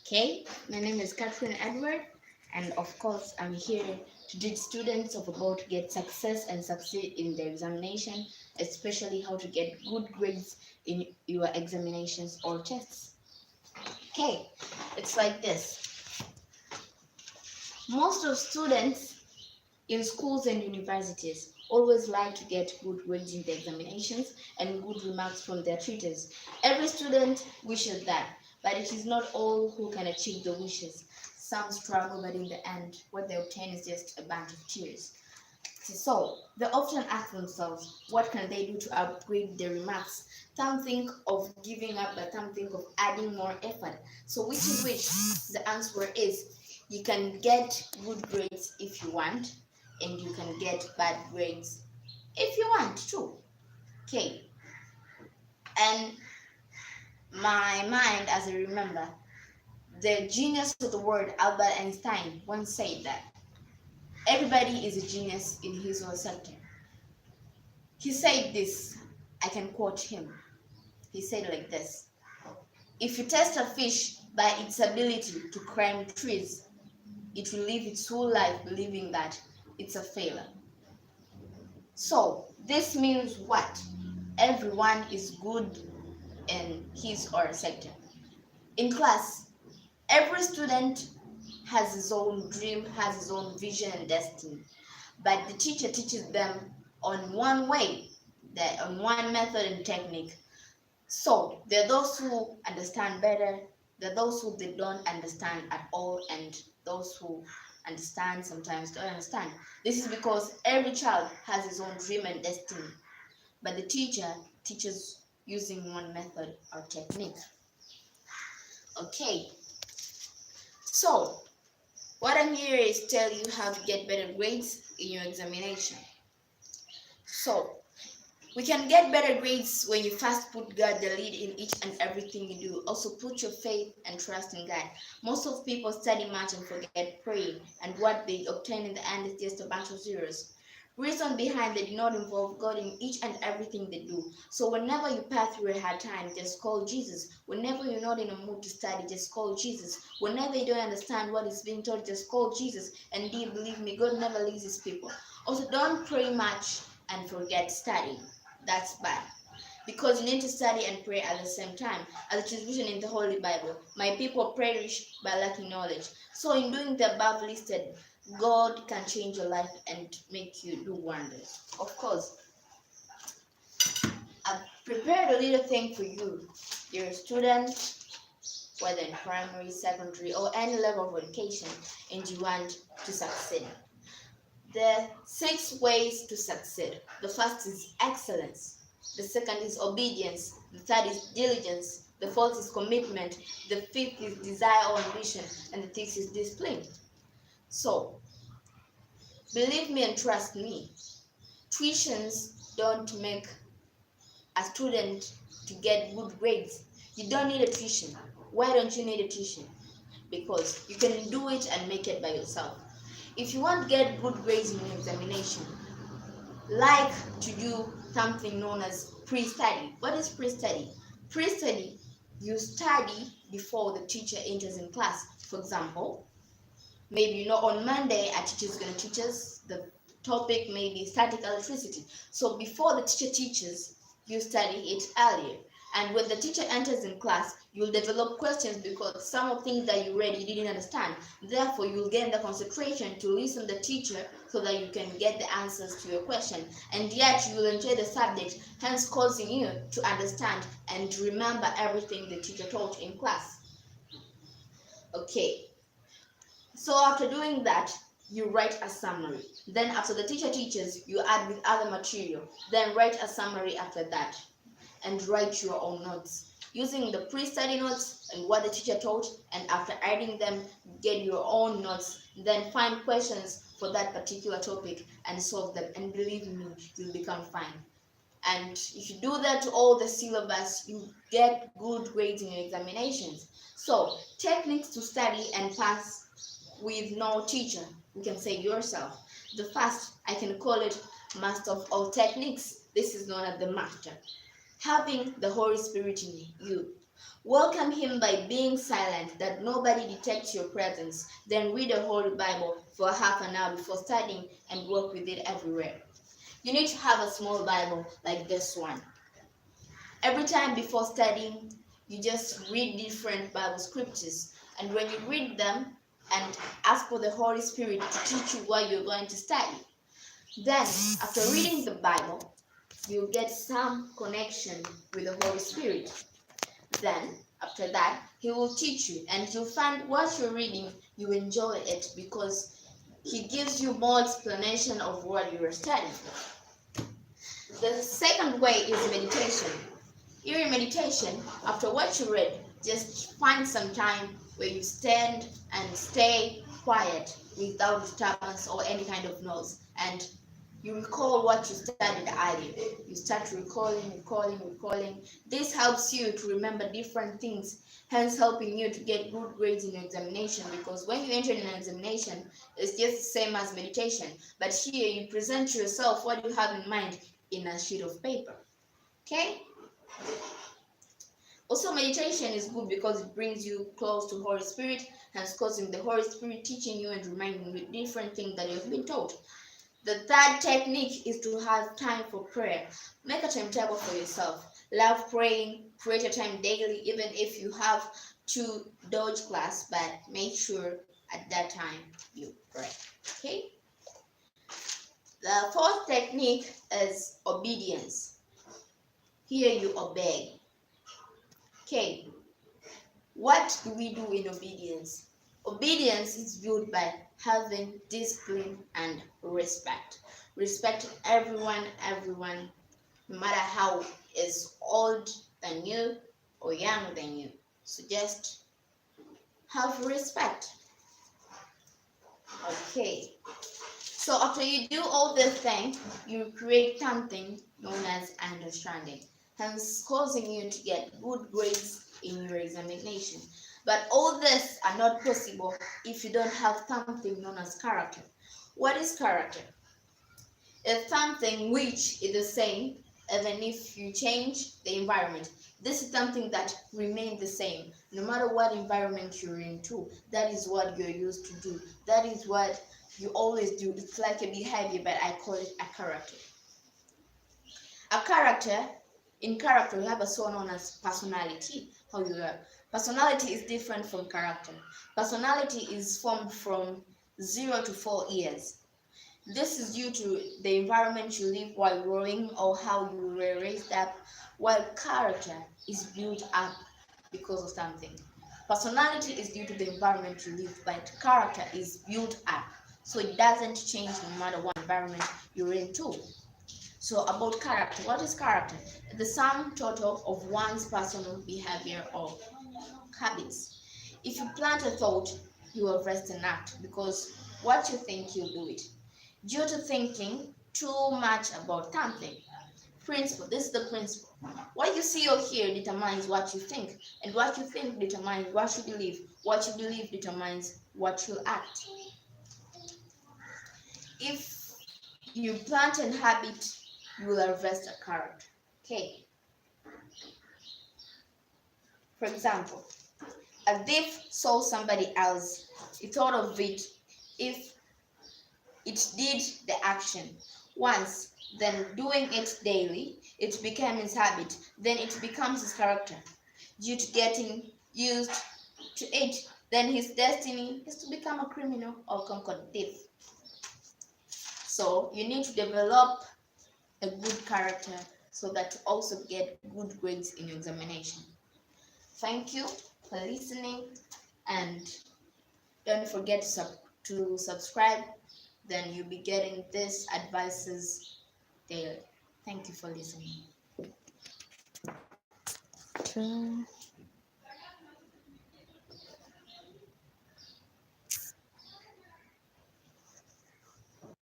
Okay, my name is Catherine Edward, and of course, I'm here to teach students of about to get success and succeed in their examination, especially how to get good grades in your examinations or tests. Okay, it's like this. Most of students in schools and universities always like to get good grades in the examinations and good remarks from their tutors. Every student wishes that, but it is not all who can achieve the wishes. Some struggle, but in the end, what they obtain is just a bunch of tears. So they often ask themselves, what can they do to upgrade their remarks? Some think of giving up, but some think of adding more effort. So which is which? The answer is you can get good grades if you want, and you can get bad grades if you want too. Okay. And my mind, as I remember, the genius of the word Albert Einstein once said that everybody is a genius in his own sector. He said this, I can quote him. He said like this: if you test a fish by its ability to climb trees, it will live its whole life believing that it's a failure. So, this means what? Everyone is good in his or her sector. In class, every student has his own dream, has his own vision and destiny. But the teacher teaches them on one way, on one method and technique. So there are those who understand better, there are those who they don't understand at all, and those who understand sometimes don't understand. This is because every child has his own dream and destiny, but the teacher teaches using one method or technique. Okay, so what I'm here is tell you how to get better grades in your examination. So we can get better grades when you first put God the lead in each and everything you do. Also put your faith and trust in God. Most of people study much and forget praying, and what they obtain in the end is just a bunch of zeros. Reason behind they do not involve God in each and everything they do. So whenever you pass through a hard time, just call Jesus. Whenever you're not in a mood to study, just call Jesus. Whenever you don't understand what is being taught, just call Jesus. And believe me, God never leaves his people. Also, don't pray much and forget studying. That's bad. Because you need to study and pray at the same time. As it is written in the Holy Bible, my people perish by lacking knowledge. So in doing the above listed, God can change your life and make you do wonders. Of course, I've prepared a little thing for you. You're a student, whether in primary, secondary, or any level of education, and you want to succeed. There are 6 ways to succeed. The first is excellence. The second is obedience. The third is diligence. The fourth is commitment. The fifth is desire or ambition. And the sixth is discipline. So, believe me and trust me, tuitions don't make a student to get good grades. You don't need a tuition. Why don't you need a tuition? Because you can do it and make it by yourself. If you want to get good grades in your examination, like to do something known as pre-study. What is pre-study? Pre-study, you study before the teacher enters in class. For example, maybe on Monday a teacher is going to teach us the topic, maybe static electricity. So before the teacher teaches, you study it earlier. And when the teacher enters in class, you'll develop questions because some of things that you read you didn't understand. Therefore, you'll gain the concentration to listen to the teacher so that you can get the answers to your question. And yet, you will enjoy the subject, hence causing you to understand and remember everything the teacher taught in class. Okay. So after doing that, you write a summary. Then after the teacher teaches, you add with other material. Then write a summary after that and write your own notes. Using the pre-study notes and what the teacher taught, and after adding them, get your own notes. Then find questions for that particular topic and solve them. And believe me, you'll become fine. And if you do that to all the syllabus, you get good grades in your examinations. So, techniques to study and pass with no teacher, you can say yourself. The first, I can call it master of all techniques. This is known as the master. Having the Holy Spirit in you. Welcome him by being silent, that nobody detects your presence. Then read the Holy Bible for half an hour before studying and work with it everywhere. You need to have a small Bible like this one. Every time before studying, you just read different Bible scriptures. And when you read them and ask for the Holy Spirit to teach you what you're going to study, then after reading the Bible, you get some connection with the Holy Spirit. Then, after that, he will teach you, and you'll find what you're reading, you enjoy it because he gives you more explanation of what you are studying. The second way is meditation. During meditation, after what you read, just find some time where you stand and stay quiet without disturbance or any kind of noise, and you recall what you studied earlier. You start recalling. This helps you to remember different things, hence helping you to get good grades in your examination, because when you enter in an examination, it's just the same as meditation. But here you present to yourself what you have in mind in a sheet of paper. Okay? Also, meditation is good because it brings you close to Holy Spirit, hence causing the Holy Spirit teaching you and reminding you different things that you've been taught. The third technique is to have time for prayer. Make a timetable for yourself. Love praying, create a time daily, even if you have to dodge class, but make sure at that time you pray. Okay? The fourth technique is obedience. Here you obey. Okay, what do we do in obedience? Obedience is built by having discipline and respect. Respect everyone, no matter how is old than you or young than you. So just have respect. Okay. So after you do all this thing, you create something known as understanding, hence causing you to get good grades in your examination. But all this are not possible if you don't have something known as character. What is character? It's something which is the same even if you change the environment. This is something that remains the same no matter what environment you're into. That is what you're used to do. That is what you always do. It's like a behavior, but I call it a character. A character, in character, we have a so known as personality. How you are. Personality is different from character. Personality is formed from 0 to 4 years. This is due to the environment you live while growing or how you were raised up, while character is built up because of something. Personality is due to the environment you live, but character is built up. So it doesn't change no matter what environment you're into. So about character, what is character? The sum total of one's personal behavior or habits. If you plant a thought, you will rest an act, because what you think, you do it. Due to thinking too much about something. Principle. This is the principle. What you see or hear determines what you think, and what you think determines what you believe. What you believe determines what you act. If you plant an habit, you will harvest a character. Okay. For example, a thief saw somebody else. He thought of it. If it did the action once, then doing it daily, it became his habit, then it becomes his character. Due to getting used to it, then his destiny is to become a criminal or conquered thief. So you need to develop a good character so that you also get good grades in your examination. Thank you for listening, and don't forget to subscribe. Then you'll be getting these advices daily. Thank you for listening.